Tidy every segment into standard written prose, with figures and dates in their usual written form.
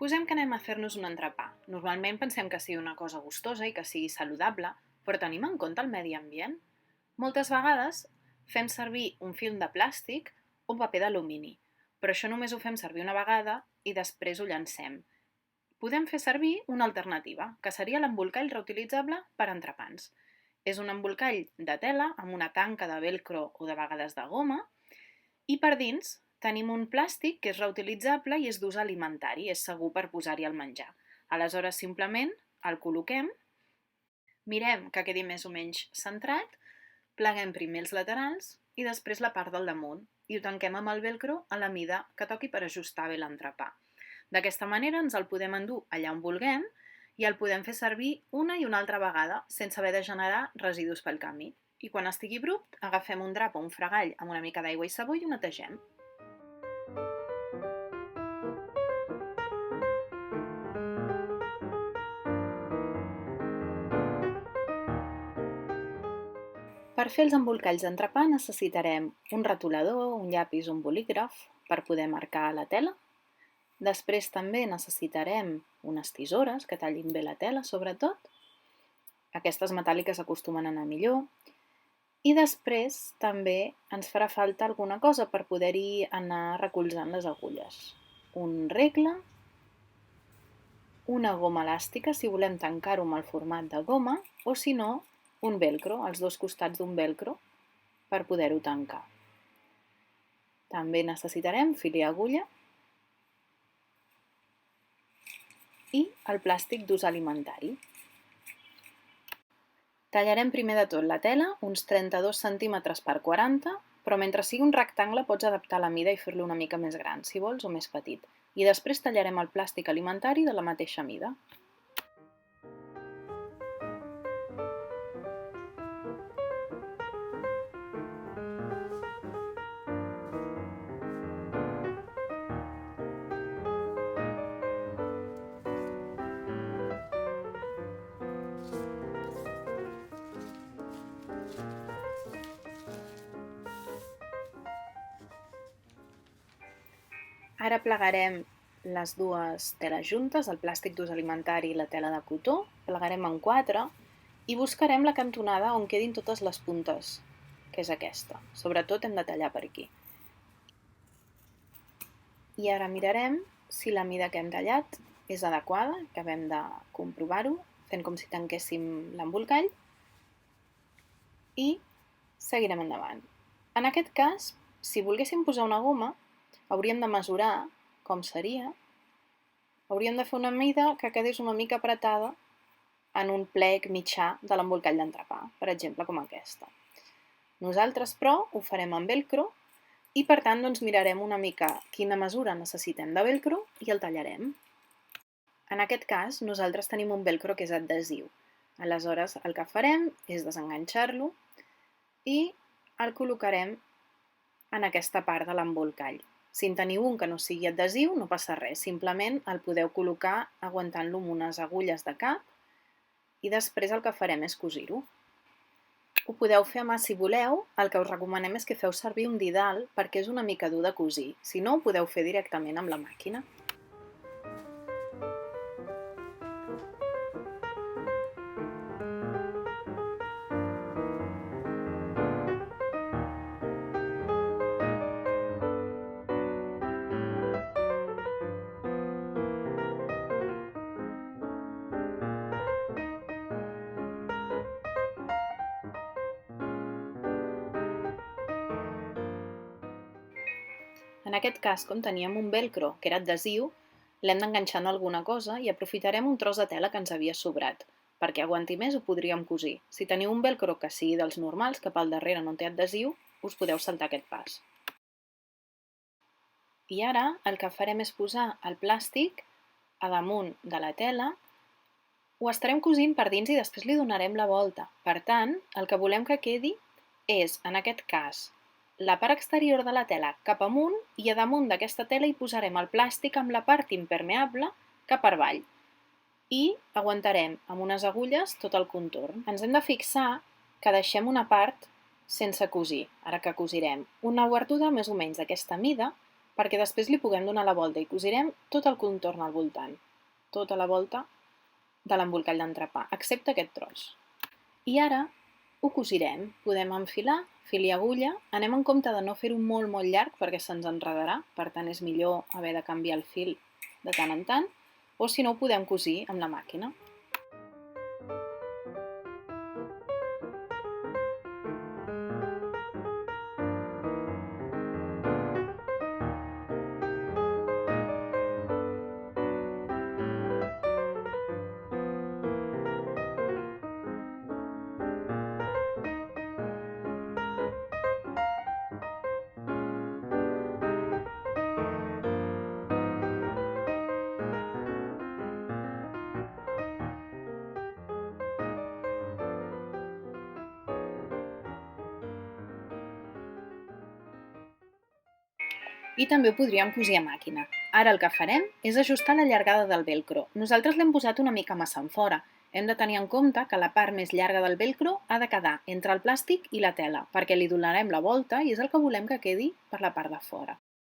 Suposem que anem a fer-nos un entrepà. Normalment pensem que sigui una cosa gustosa i que sigui saludable, però tenim en compte el medi ambient? Moltes vegades fem servir un film de plàstic o paper d'alumini, però això només ho fem servir una vegada i després ho llancem. Podem fer servir una alternativa, que seria l'embolcall reutilitzable per a entrepans. És un embolcall de tela amb una tanca de velcro o de vegades de goma i per dins tenim un plàstic que és reutilitzable i és d'ús alimentari, és segur per posar-hi el menjar. Aleshores, simplement el col·loquem, mirem que quedi més o menys centrat, pleguem primer els laterals i després la part del damunt i ho tanquem amb el velcro a la mida que toqui per ajustar bé l'entrepà. D'aquesta manera ens el podem endur allà on vulguem i el podem fer servir una i una altra vegada sense haver de generar residus pel camí. I quan estigui brut, agafem un drap o un fregall amb una mica d'aigua i sabó i ho netegem. Per fer els embolcalls d'entrepà necessitarem un retolador, un llapis o un bolígraf per poder marcar la tela. Després també necessitarem unes tisores que tallin bé la tela, sobretot. Aquestes metàl·liques acostumen a anar millor. I després també ens farà falta alguna cosa per poder-hi anar recolzant les agulles. Un regle, una goma elàstica si volem tancar-ho amb el format de goma o si no, un velcro, els dos costats d'un velcro per poder-ho tancar. També necessitarem fil i agulla i el plàstic d'ús alimentari. Tallarem primer de tot la tela, uns 32 cm per 40, però mentre sigui un rectangle pots adaptar la mida i fer-lo una mica més gran, si vols, o més petit. I després tallarem el plàstic alimentari de la mateixa mida. Ara plegarem les dues teles juntes, el plàstic d'ús alimentari i la tela de cotó, plegarem en 4 i buscarem la cantonada on quedin totes les puntes, que és aquesta. Sobretot hem de tallar per aquí. I ara mirarem si la mida que hem tallat és adequada, acabem de comprovar-ho, fent com si tanquéssim l'embolcall i seguirem endavant. En aquest cas, si volguéssim posar una goma, hauríem de mesurar com seria, hauríem de fer una mida que quedés una mica apretada en un plec mitjà de l'embolcall d'entrepà, per exemple com aquesta. Nosaltres, però, ho farem amb velcro i per tant mirarem una mica quina mesura necessitem de velcro i el tallarem. En aquest cas, nosaltres tenim un velcro que és adhesiu. Aleshores, el que farem és desenganxar-lo i el col·locarem en aquesta part de l'embolcall. Si en teniu un que no sigui adhesiu, no passa res, simplement el podeu col·locar aguantant-lo amb unes agulles de cap i després el que farem és cosir-ho. Ho podeu fer a mà si voleu, el que us recomanem és que feu servir un didal perquè és una mica dur de cosir, si no ho podeu fer directament amb la màquina. En aquest cas, com teníem un velcro que era adhesiu, l'hem d'enganxar en alguna cosa i aprofitarem un tros de tela que ens havia sobrat. Perquè aguanti més ho podríem cosir. Si teniu un velcro que sigui dels normals, que pel darrere no té adhesiu, us podeu saltar aquest pas. I ara el que farem és posar el plàstic a damunt de la tela, ho estarem cosint per dins i després li donarem la volta. Per tant, el que volem que quedi és, en aquest cas, la part exterior de la tela cap amunt i a damunt d'aquesta tela hi posarem el plàstic amb la part impermeable cap per avall i aguantarem amb unes agulles tot el contorn. Ens hem de fixar que deixem una part sense cosir, ara que cosirem. Una obertura més o menys d'aquesta mida perquè després li puguem donar la volta i cosirem tot el contorn al voltant, tota la volta de l'embolcall d'entrepà, excepte aquest tros. I ara ho cosirem. Podem enfilar, fil i agulla. Anem en compte de no fer-ho molt, molt llarg perquè se'ns enredarà, per tant és millor haver de canviar el fil de tant en tant, o si no ho podem cosir amb la màquina. I també ho podríem cosir a màquina. Ara el que farem és ajustar la llargada del velcro. Nosaltres l'hem posat una mica massa enfora. Hem de tenir en compte que la part més llarga del velcro ha de quedar entre el plàstic i la tela, perquè li donarem la volta i és el que volem que quedi per la part de fora.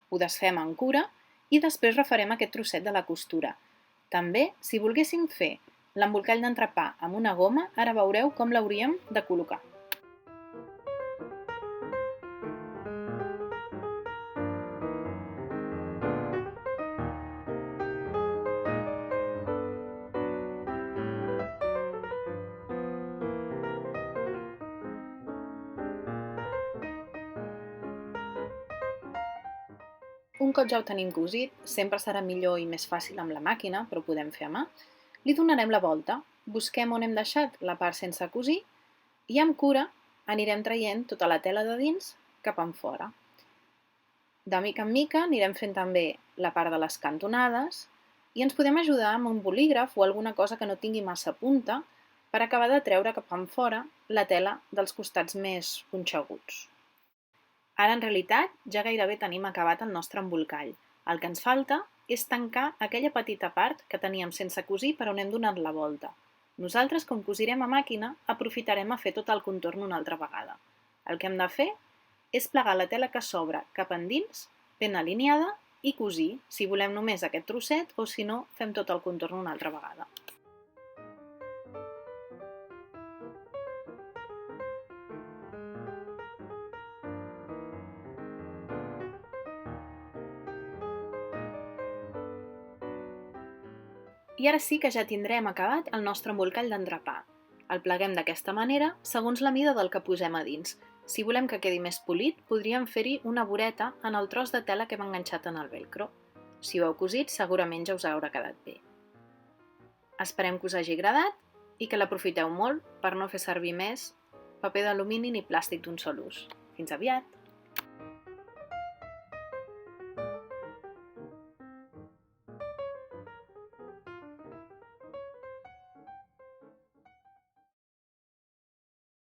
Ho desfem amb cura i després refarem aquest trosset de la costura. També, si volguéssim fer l'embolcall d'entrepà amb una goma, ara veureu com l'hauríem de col·locar. Un cop ja ho tenim cosit, sempre serà millor i més fàcil amb la màquina, però ho podem fer a mà. Li donarem la volta, busquem on hem deixat la part sense cosir i amb cura anirem traient tota la tela de dins cap enfora. De mica en mica anirem fent també la part de les cantonades i ens podem ajudar amb un bolígraf o alguna cosa que no tingui massa punta per acabar de treure cap enfora la tela dels costats més punxeguts. Ara, en realitat, ja gairebé tenim acabat el nostre embolcall. El que ens falta és tancar aquella petita part que teníem sense cosir per on hem donat la volta. Nosaltres, com cosirem a màquina, aprofitarem a fer tot el contorn una altra vegada. El que hem de fer és plegar la tela que sobra cap endins, ben alineada, i cosir, si volem només aquest trosset o si no, fem tot el contorn una altra vegada. I ara sí que ja tindrem acabat el nostre embolcall d'entrepà. El pleguem d'aquesta manera, segons la mida del que posem a dins. Si volem que quedi més polit, podríem fer-hi una voreta en el tros de tela que hem enganxat en el velcro. Si ho heu cosit, segurament ja us haurà quedat bé. Esperem que us hagi agradat i que l'aprofiteu molt per no fer servir més paper d'alumini ni plàstic d'un sol ús. Fins aviat!